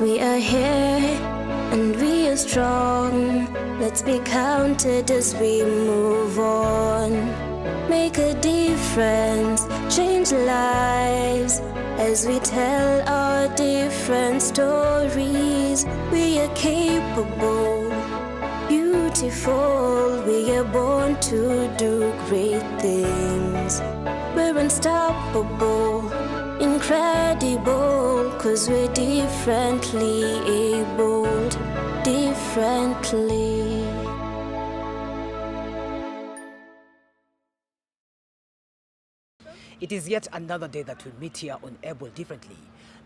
We are here and we are strong. Let's be counted as we move on. Make a difference, change lives as we tell our different stories. We are capable, beautiful. We are born to do great things. We're unstoppable, incredible, 'cause we're differently abled, differently. It is yet another day that we meet here on Able Differently.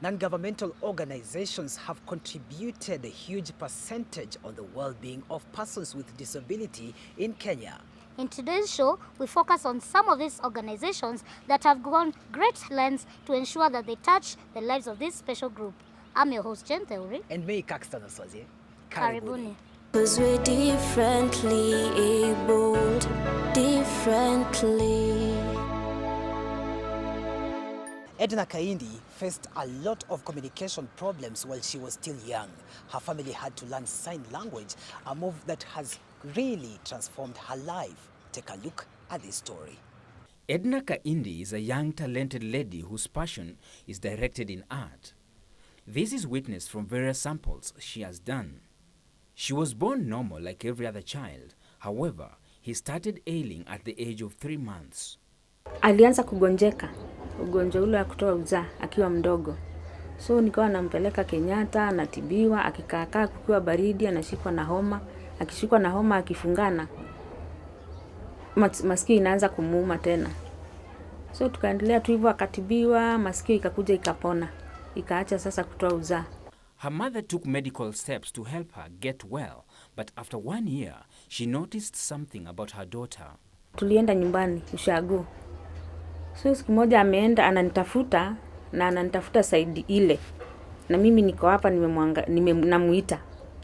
Non-governmental organizations have contributed a huge percentage on the well-being of persons with disability in Kenya. In today's show, we focus on some of these organizations that have gone great lengths to ensure that they touch the lives of this special group. I'm your host, Jen Theory. And me, Caxton Oswazi. Karibuni. 'Cause we're differently abled, differently. Edna Kaindi faced a lot of communication problems while she was still young. Her family had to learn sign language, a move that has really transformed her life. Take a look at this story. Edna Kaindi is a young, talented lady whose passion is directed in art. This is witnessed from various samples she has done. She was born normal like every other child. However, he started ailing at the age of 3 months. Alianza kugonjeka, ugonjwa ule wa kutoa uzaa akiwa mdogo. So nikawa nampeleka Kenyatta, anatibiwa, akikaakaa kukiwa baridi, anashikwa na homa, akishikwa na homa akifungana. Masikio inaanza kumuuma tena. So tukaendelea tu hivyo, akatibiwa, masikio ikakuja ikapona. Ikaacha sasa kutoa uzaa. Her mother took medical steps to help her get well, but after 1 year, she noticed something about her daughter. Tulienda nyumbani, ushago. So siku moja ameenda ananitafuta na ananitafuta saidi ile. Na mimi niko hapa namuita.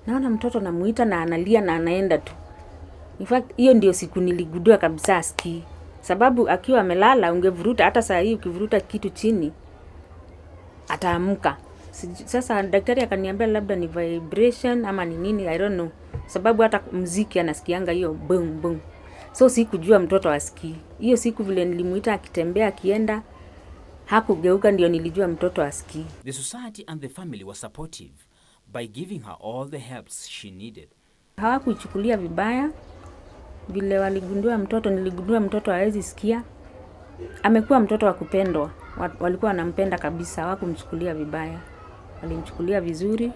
Naona mtoto namuita na analia na anaenda tu. In fact, hiyo ndio siku niligundua kabisa asikii. Sababu akiwa amelala ungevuruta, hata saa hii ukivuruta kitu chini ataamka. Sasa daktari akaniambia labda ni vibration ama ni nini, I don't know. Sababu hata muziki anasikianga hiyo boom boom. So sikujua mtoto asikii. Hiyo siku vile nilimuita akitembea akienda hakugeuka, ndio nilijua mtoto asikii. The society and the family were supportive by giving her all the helps she needed. Hawakuichukulia vibaya. Vile waligundua mtoto, niligundua mtoto hawezi sikia. Amekuwa mtoto wa kupendwa. Walikuwa wanampenda kabisa, hawakumchukulia vibaya. Walimchukulia vizuri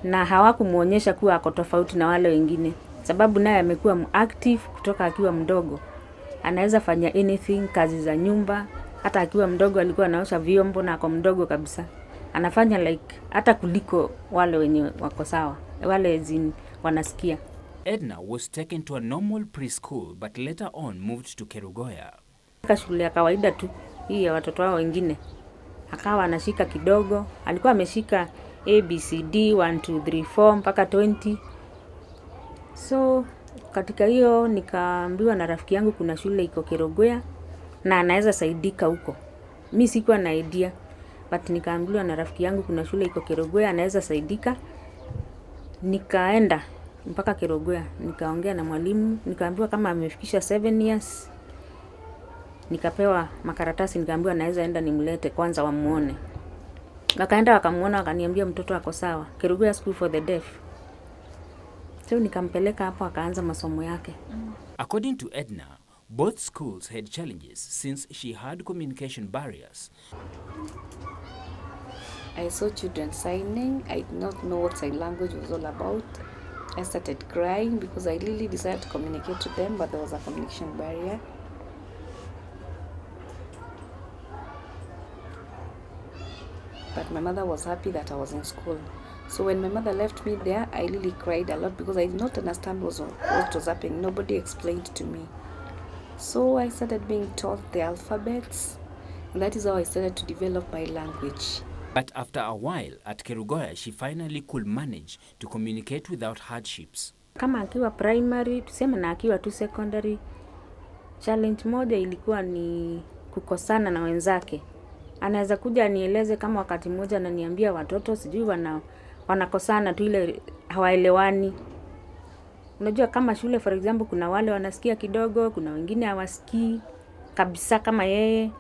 na hawakumuonyesha kuwa ako tofauti na wale wengine. Sababu naye amekuwa active kutoka akiwa mdogo. Anaweza fanya anything, kazi za nyumba. Hata akiwa mdogo alikuwa anaosha vyombo na ako mdogo kabisa. Anafanya like hata kuliko wale wenye wako sawa. Wale wanasikia. Edna was taken to a normal preschool but later on moved to Kerugoya. Shule ya kawaida tu, hii ya watoto wao wengine. Akawa anashika kidogo. Alikuwa ameshika ABCD 1 2 3 4 mpaka 20. So katika hiyo nikaambiwa na rafiki yangu kuna shule iko Kerugoya na anaweza saidika huko. Mimi sikuwa na idea, but nikaambiwa na rafiki yangu kuna shule iko Kerugoya anaweza saidika. Nikaenda mpaka Kerugoya, nikaongea na mwalimu, nikaambiwa kama amefikisha 7 years. Nikapewa makaratasi, nikaambiwa naweza enda nimlete kwanza wamuone. Wakaenda wakamuona, wakaniambia mtoto ako sawa. Kerugoya School for the Deaf. So nikampeleka hapo akaanza masomo yake. According to Edna, both schools had challenges since she had communication barriers. I saw children signing. I did not know what sign language was all about. I started crying because I really decided to communicate to them, but there was a communication barrier. But my mother was happy that I was in school. So when my mother left me there, I really cried a lot because I did not understand what was happening. Nobody explained to me. So I started being taught the alphabets, and that is how I started to develop my language. But after a while at Kerugoya, she finally could manage to communicate without hardships. Kama akiwa primary, tuseme na akiwa tu secondary, challenge moja ilikuwa ni kukosana na wenzake. Anaweza kuja anieleze kama wakati mmoja ananiambia watoto sijui wanakosana tu, ile hawaelewani. Unajua kama shule for example kuna wale wanasikia kidogo, kuna wengine hawasikii kabisa kama yeye.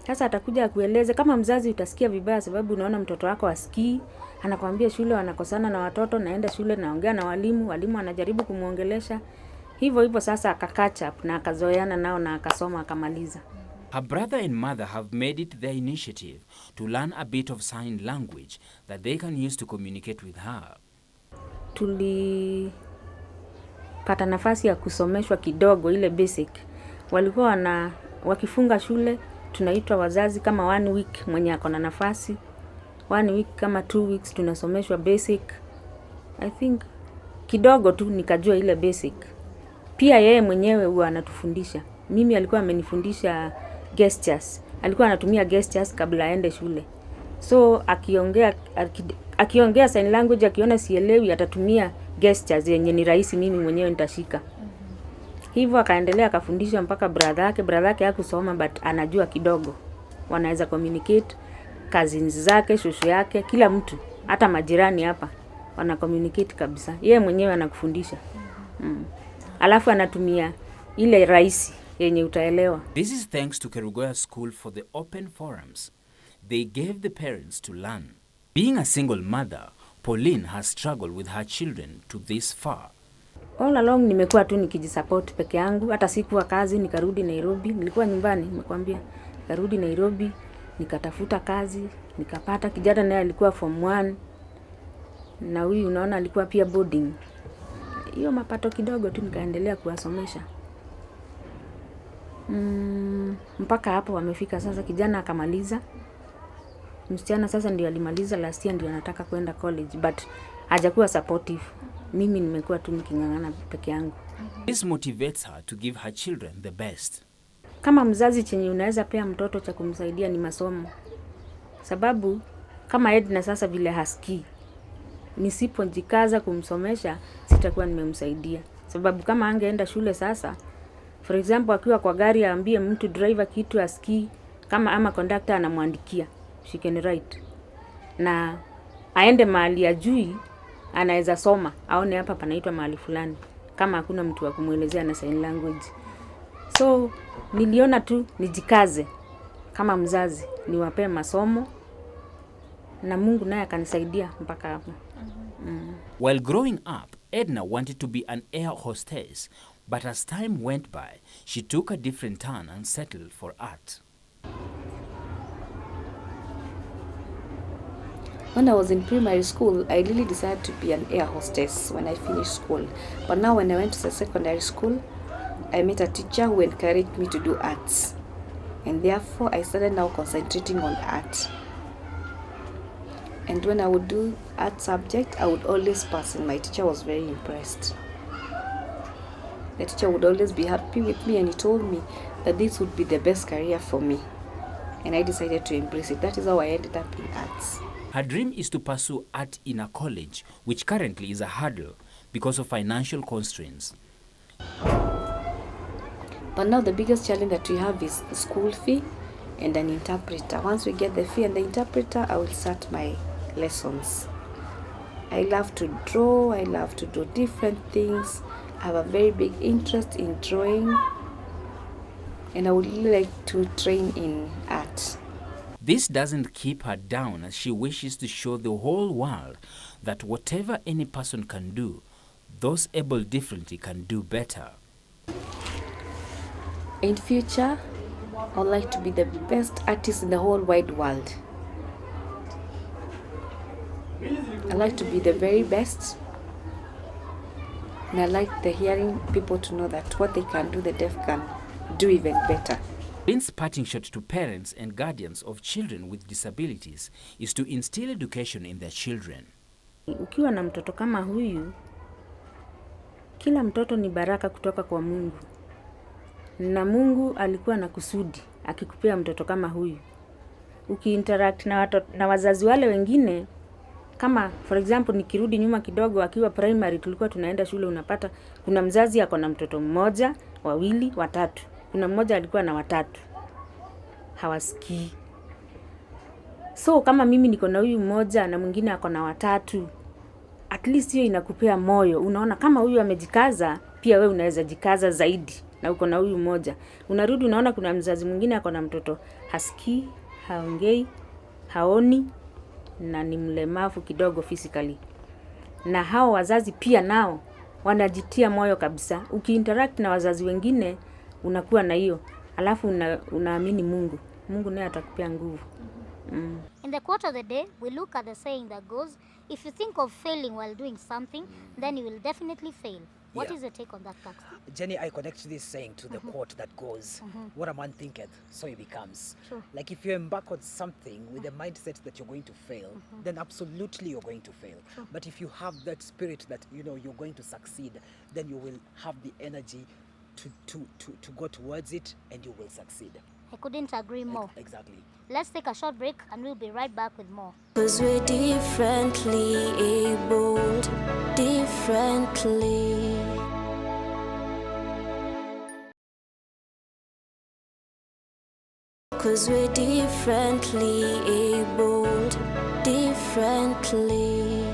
Sasa atakuja akueleze, kama mzazi utasikia vibaya sababu unaona mtoto wako asikii, anakuambia shule wanakosana na watoto, naenda shule naongea na walimu wanajaribu kumuongelesha. Hivyo sasa akakatch up na akazoeana nao na akasoma akamaliza. Her brother and mother have made it their initiative to learn a bit of sign language that they can use to communicate with her. Tulipata nafasi ya kusomeshwa kidogo ile basic. Walikuwa wakifunga shule, tunaitwa wazazi kama 1 week mwenye ako na nafasi. 1 week kama 2 weeks tunasomeshwa basic. I think kidogo tu nikajua ile basic. Pia yeye mwenyewe huwa anatufundisha. Mimi alikuwa amenifundisha gestures. Alikuwa anatumia gestures kabla aende shule. So akiongea sign language, akiona sielewi atatumia gestures yenye ni rahisi mimi mwenyewe nitashika. Hivyo akaendelea akafundisha mpaka brother yake hakusoma but anajua kidogo. Wanaweza communicate, cousins zake, shosho yake, kila mtu, hata majirani hapa wana communicate kabisa. Yeye mwenyewe anakufundisha. Alafu anatumia ile rahisi yenye utaelewa. This is thanks to Kerugoya School for the open forums they gave the parents to learn. Being a single mother, Pauline has struggled with her children to this far. All along nimekuwa tu nikijisupport peke yangu, hata sikuwa kazi, nikarudi Nairobi, nilikuwa nyumbani nimekwambia. Nikarudi Nairobi, nikatafuta kazi, nikapata. Kijana naye alikuwa form 1 na huyu unaona alikuwa pia boarding. Hiyo mapato kidogo tu nikaendelea kuwasomesha. Mpaka hapo wamefika sasa. Kijana akamaliza. Msichana sasa ndio alimaliza last year, ndio anataka kwenda college but hajakuwa supportive. Mimi nimekuwa tu nikingangana peke yangu. This motivates her to give her children the best. Kama mzazi chenye unaweza pea mtoto cha kumsaidia ni masomo. Sababu kama Edna sasa vile hasikii, nisipojikaza kumsomesha sitakuwa nimemsaidia. Sababu kama angeenda shule sasa, for example akiwa kwa gari aambie mtu driver kitu asikii, kama ama conductor anamwandikia she can write, na aende mahali ajui, anaweza soma aone hapa panaitwa mahali fulani kama hakuna mtu wa kumuelezea na sign language. So niliona tu nijikaze kama mzazi, niwape masomo na Mungu naye akanisaidia mpaka hapo. While growing up, Edna wanted to be an air hostess, but as time went by, she took a different turn and settled for art. When I was in primary school, I really decided to be an air hostess when I finished school. But now when I went to the secondary school, I met a teacher who encouraged me to do arts. And therefore, I started now concentrating on art. And when I would do art subject, I would always pass, and my teacher was very impressed. The teacher would always be happy with me, and he told me that this would be the best career for me. And I decided to embrace it. That is how I ended up in arts. Her dream is to pursue art in a college, which currently is a hurdle because of financial constraints. But now the biggest challenge that we have is the school fee and an interpreter. Once we get the fee and the interpreter, I will start my lessons. I love to draw, I love to do different things. I have a very big interest in drawing, and I would really like to train in art. This doesn't keep her down, as she wishes to show the whole world that whatever any person can do, those able differently can do better. In future, I would like to be the best artist in the whole wide world. I like to be the very best, and I like the hearing people to know that what they can do, the deaf can do even better. Pauline's parting shot to parents and guardians of children with disabilities is to instill education in their children. Ukiwa na mtoto kama huyu, kila mtoto ni baraka kutoka kwa Mungu. Na Mungu alikuwa na kusudi akikupea mtoto kama huyu. Ukiinteract na wazazi wale wengine, kama for example nikirudi nyuma kidogo, akiwa primary tulikuwa tunaenda shule, unapata kuna mzazi ako na mtoto mmoja, wawili, watatu. Kuna mmoja alikuwa na watatu. Hawasikii. So kama mimi niko na huyu mmoja na mwingine ako na watatu, at least hiyo inakupea moyo. Unaona kama huyu amejikaza, pia wewe unaweza jikaza zaidi na uko na huyu mmoja. Unarudi unaona kuna mzazi mwingine ako na mtoto hasikii, haongei, haoni na ni mlemavu kidogo physically. Na hao wazazi pia nao wanajitia moyo kabisa. Ukiinteract na wazazi wengine unakuwa na hiyo. Alafu unaamini Mungu. Mungu naye atakupea nguvu. In the quote of the day, we look at the saying that goes, if you think of failing while doing something, then you will definitely fail. What is your take on that, Kaka? Jenny, I connect this saying to the quote that goes, what a man thinketh, so he becomes. True. Like if you embark on something with the mindset that you're going to fail, then absolutely you're going to fail. True. But if you have that spirit that, you know, you're going to succeed, then you will have the energy to go towards it and you will succeed. I couldn't agree more. Exactly. Let's take a short break and we'll be right back with more. 'Cause we're differently abled, differently. 'Cause we're differently abled, differently.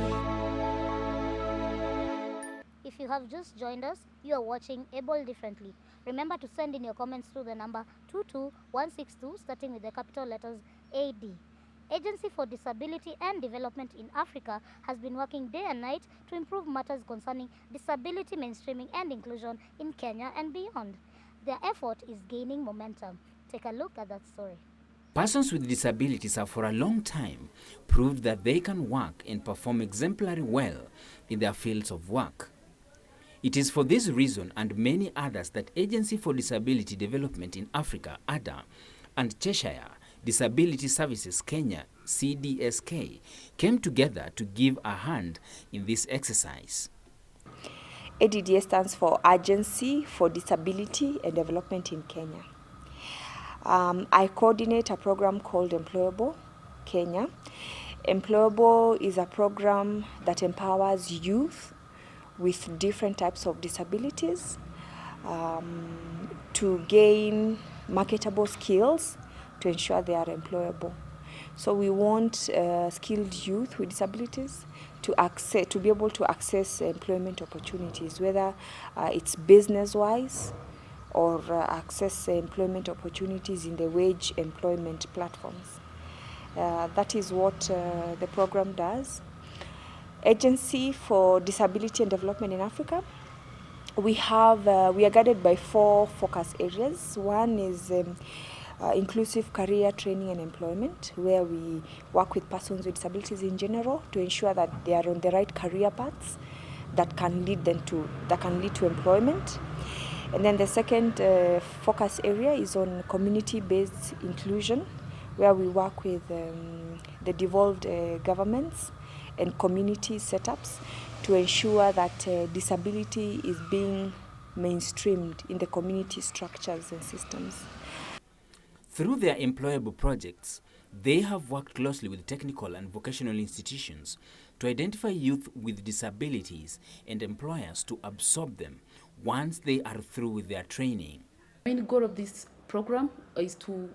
If you have just joined us, you are watching Able Differently. Remember to send in your comments through the number 22162, starting with the capital letters AD. Agency for Disability and Development in Africa has been working day and night to improve matters concerning disability mainstreaming and inclusion in Kenya and beyond. Their effort is gaining momentum. Take a look at that story. Persons with disabilities have for a long time proved that they can work and perform exemplary well in their fields of work. It is for this reason and many others that Agency for Disability Development in Africa, ADDA, and Cheshire Disability Services Kenya, CDSK, came together to give a hand in this exercise. ADDA stands for Agency for Disability and Development in Kenya. I coordinate a program called Employable Kenya. Employable is a program that empowers youth with different types of disabilities to gain marketable skills to ensure they are employable. So we want skilled youth with disabilities to be able to access employment opportunities, whether it's business-wise or access employment opportunities in the wage employment platforms. That is what the program does. Agency for Disability and Development in Africa, we are guided by 4 focus areas. One is inclusive career training and employment, where we work with persons with disabilities in general to ensure that they are on the right career paths that can lead to employment. And then the second focus area is on community-based inclusion, where we work with the devolved governments and community setups to ensure that disability is being mainstreamed in the community structures and systems. Through their employable projects, they have worked closely with technical and vocational institutions to identify youth with disabilities and employers to absorb them once they are through with their training. The main goal of this program is to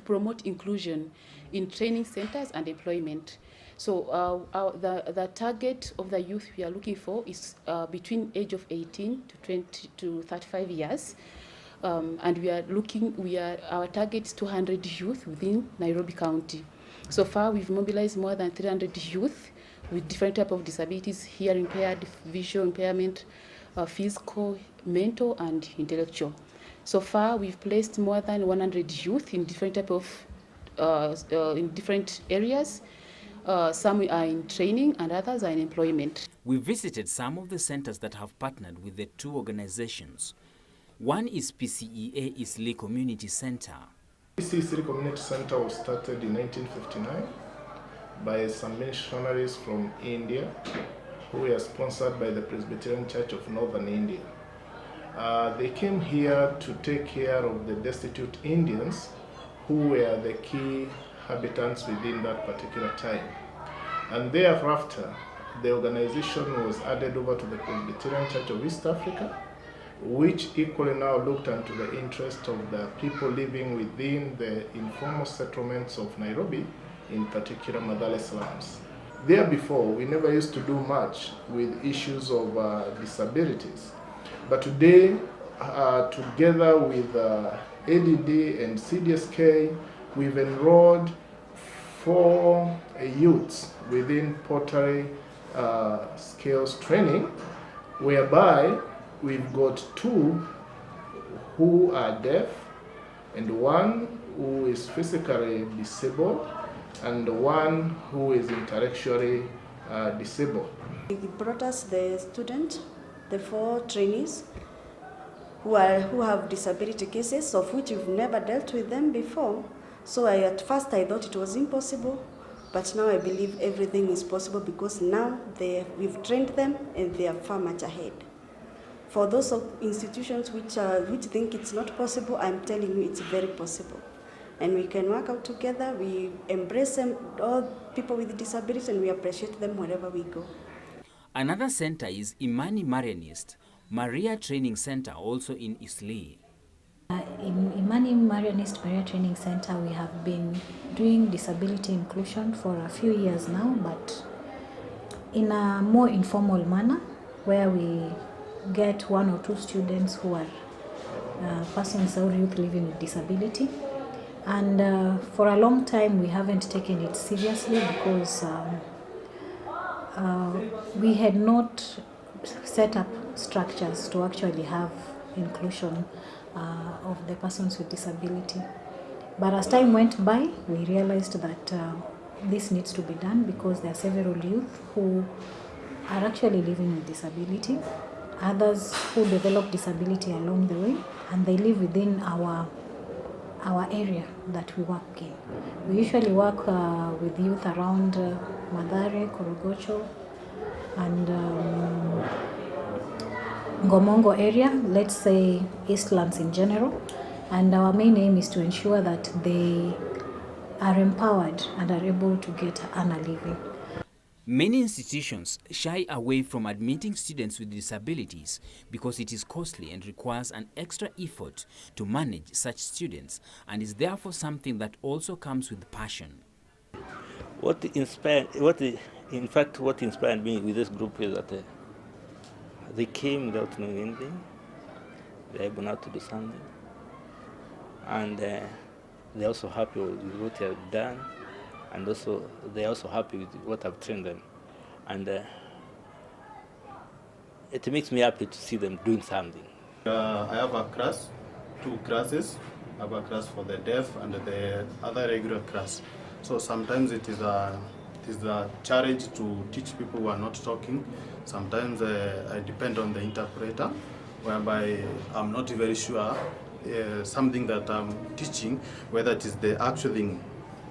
promote inclusion in training centers and employment. So the target of the youth we are looking for is between age of 18 to 35 years. And our target is 200 youth within Nairobi County. So far, we've mobilized more than 300 youth with different types of disabilities: hearing impaired, visual impairment, physical, mental, and intellectual. So far, we've placed more than 100 youth in different type of in different areas. Some are in training and others are in employment. We visited some of the centers that have partnered with the 2 organizations. One is PCEA Isli Community Center. PCEA Isli Community Center was started in 1959 by some missionaries from India who were sponsored by the Presbyterian Church of Northern India. They came here to take care of the destitute Indians who were the key habitants within that particular time. And thereafter, the organization was added over to the Presbyterian Church of East Africa, which equally now looked into the interest of the people living within the informal settlements of Nairobi in particular Madale slums. There before, we never used to do much with issues of disabilities. But today, together with ADDA and CDSK, we've enrolled 4 youths within pottery skills training, whereby we've got 2 who are deaf and 1 who is physically disabled and 1 who is intellectually disabled. He brought us the student, the 4 trainees who have disability cases, of which we've never dealt with them before. So at first I thought it was impossible, but now I believe everything is possible because now we've trained them and they are far much ahead. For those institutions which think it's not possible, I'm telling you it's very possible. And we can work out together. We embrace them, all people with disabilities, and we appreciate them wherever we go. Another center is Imani Marianist Maria Training Center, also in Eastleigh. In Imani Marianist Maria Training Center, we have been doing disability inclusion for a few years now, but in a more informal manner, where we get 1 or 2 students who are persons or youth living with disability. And for a long time, we haven't taken it seriously because we had not set up structures to actually have inclusion of the persons with disability. But as time went by, we realized that this needs to be done because there are several youth who are actually living with disability, others who develop disability along the way, and they live within our area that we work in. We usually work with youth around Mathare, Korogocho, and Ngomongo area, let's say Eastlands in general. And our main aim is to ensure that they are empowered and are able to get a living. Many institutions shy away from admitting students with disabilities because it is costly and requires an extra effort to manage such students, and is therefore something that also comes with passion. What inspired me with this group is that they came without knowing anything. They're able now to do something, and they're also happy with what they have done. And also, they're also happy with what I've trained them. And it makes me happy to see them doing something. I have a class, 2 classes. I have a class for the deaf and the other regular class. So sometimes it is a challenge to teach people who are not talking. Sometimes I depend on the interpreter, whereby I'm not very sure something that I'm teaching, whether it is the actual thing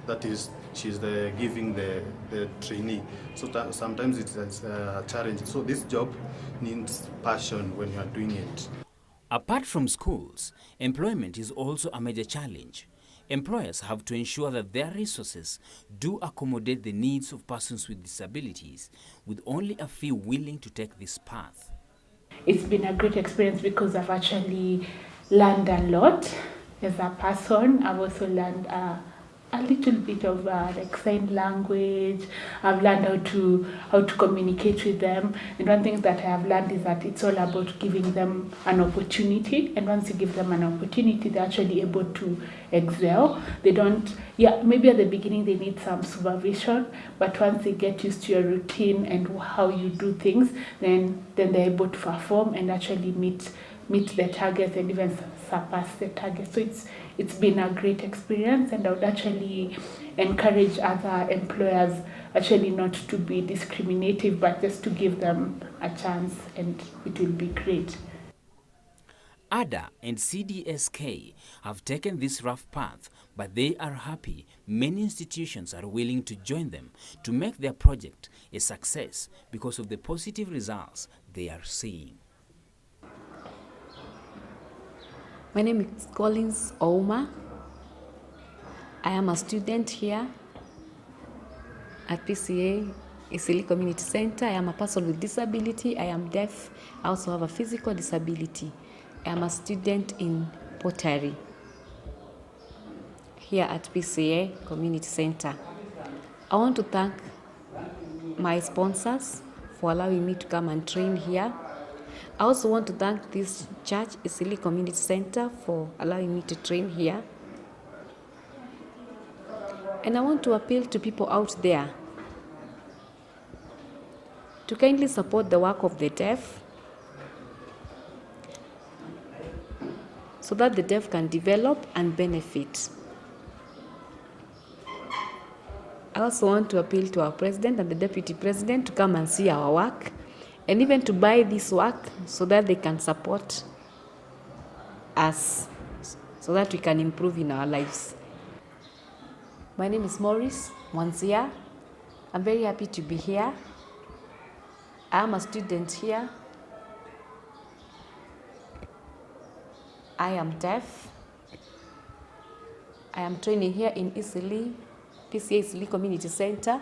that is she's giving the trainee. So sometimes it's a challenge. So this job needs passion when you are doing it. Apart from schools, employment is also a major challenge. Employers have to ensure that their resources do accommodate the needs of persons with disabilities, with only a few willing to take this path. It's been a great experience because I've actually learned a lot as a person. I've also learned a little bit of like sign language. I've learned how to communicate with them. And one thing that I have learned is that it's all about giving them an opportunity. And once you give them an opportunity, they're actually able to excel. They don't, maybe at the beginning they need some supervision, but once they get used to your routine and how you do things, then they're able to perform and actually meet the targets and even surpass the targets. So it's been a great experience, and I would actually encourage other employers actually not to be discriminative, but just to give them a chance, and it will be great. ADDA and CDSK have taken this rough path, but they are happy many institutions are willing to join them to make their project a success because of the positive results they are seeing. My name is Collins Ouma. I am a student here at PCA, Eastleigh Community Center. I am a person with disability. I am deaf. I also have a physical disability. I am a student in pottery here at PCA Community Center. I want to thank my sponsors for allowing me to come and train here. I also want to thank this church, Isili Community Center, for allowing me to train here. And I want to appeal to people out there to kindly support the work of the deaf so that the deaf can develop and benefit. I also want to appeal to our president and the deputy president to come and see our work and even to buy this work so that they can support us so that we can improve in our lives. My name is Maurice Mwanzia. I'm very happy to be here. I am a student here. I am deaf. I am training here in Isili, PCA Isili Community Center.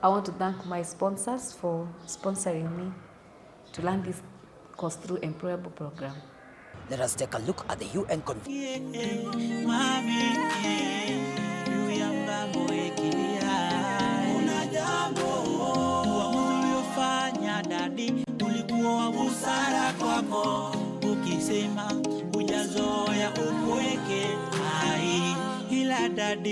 I want to thank my sponsors for sponsoring me to learn this course through employable program. Let us take a look at the UN Convention.